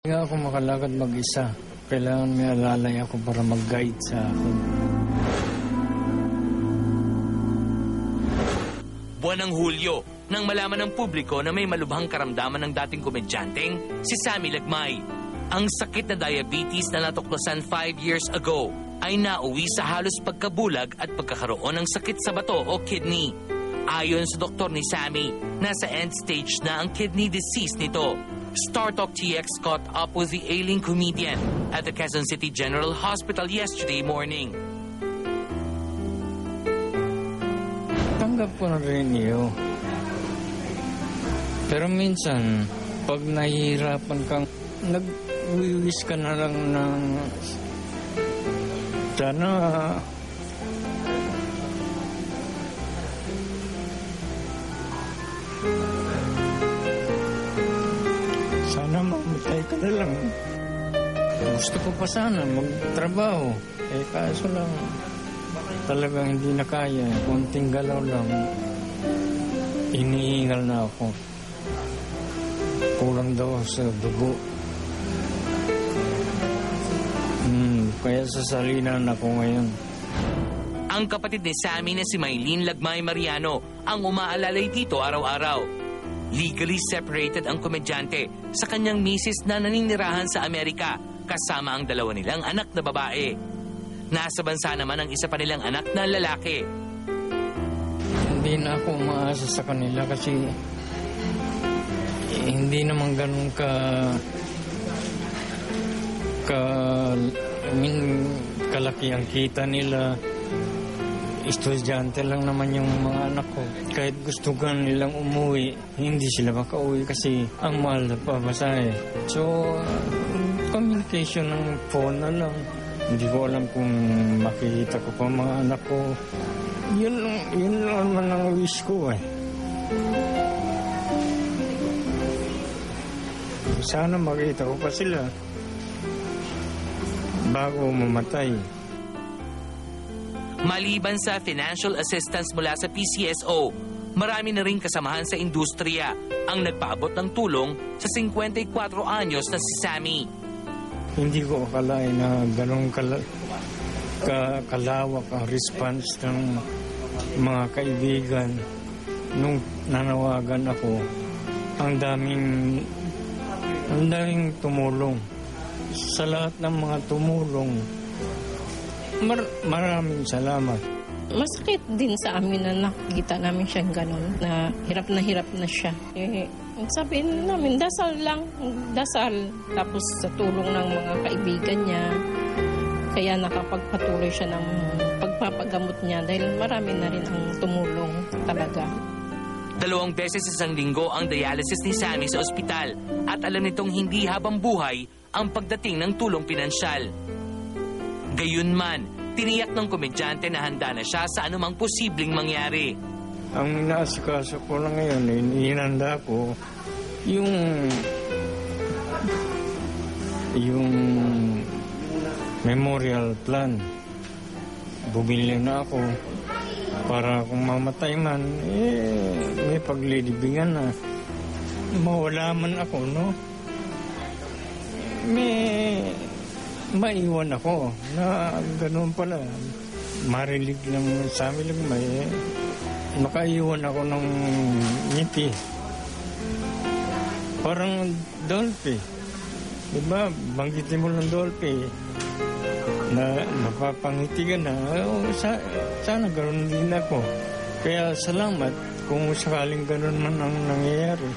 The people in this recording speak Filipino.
Hindi ako makalakad mag-isa. Kailangan may alalay ako para mag-guide sa akin. Buwan ng Hulyo, nang malaman ng publiko na may malubhang karamdaman ng dating komedyanteng si Sammy Lagmay. Ang sakit na diabetes na natuklasan 5 years ago ay nauwi sa halos pagkabulag at pagkakaroon ng sakit sa bato o kidney. Ayon sa doktor ni Sammy, nasa end stage na ang kidney disease nito. Star Talk TX caught up with the ailing comedian at the Quezon City General Hospital yesterday morning. Tanggap ko na rin iyo. Pero minsan, pag nahihirapan kang, nag-wish ka na lang ng sana mamatay ka na lang. Gusto ko pa sana magtrabaho. Kaso lang, talagang hindi na kaya. Konting galaw lang, iniingal na ako. Kulang daw sa dugo. Kaya sasalinan ako ngayon. Ang kapatid ni Sammy na si Maylene Lagmay Mariano ang umaalalay dito araw-araw. Legally separated ang komedyante sa kanyang misis na naninirahan sa Amerika kasama ang dalawa nilang anak na babae. Nasa bansa naman ang isa pa nilang anak na lalaki. Hindi na ako umaasa sa kanila kasi hindi naman ganun kalaki ang kita nila. Estudyante lang naman yung mga anak ko. Kahit gusto ka nilang umuwi, hindi sila makauwi kasi ang mahal na pabasahe. So, communication ng phone na lang. Hindi ko alam kung makikita ko pa mga anak ko. Yun naman ang wish ko eh. Sana makita ko pa sila bago mamatay. Maliban sa financial assistance mula sa PCSO, marami na rin kasamahan sa industriya ang nagpaabot ng tulong sa 54 anyos na si Sammy. Hindi ko akalain na ganun kalawak ang response ng mga kaibigan. Nung nanawagan ako, ang daming tumulong. Sa lahat ng mga tumulong, maraming salamat. Masakit din sa amin na nakikita namin siyang gano'n, na hirap na siya. Sabihin namin, dasal lang, dasal. Tapos sa tulong ng mga kaibigan niya, kaya nakapagpatuloy siya ng pagpapagamot niya dahil marami na rin ang tumulong talaga. 2 beses sa isang linggo ang dialysis ni Sammy sa ospital at alam nitong hindi habang buhay ang pagdating ng tulong pinansyal. Gayunman, tiniyak ng komedyante na handa na siya sa anumang posibleng mangyari. Ang inaasikaso ko lang ngayon, inihanda ko yung memorial plan. Bumili na ako para kung mamatay man, may paglilibingan na. Mawala man ako, no? Maiwan ako na ganoon pala. Marilig lang sa amin lang makaiwan ako ng ngiti. Parang Dolphy. Diba? Banggitin mo ng Dolphy na napapangiti ka na. Sana ganoon din ako. Kaya salamat kung sakaling ganoon man ang nangyayari.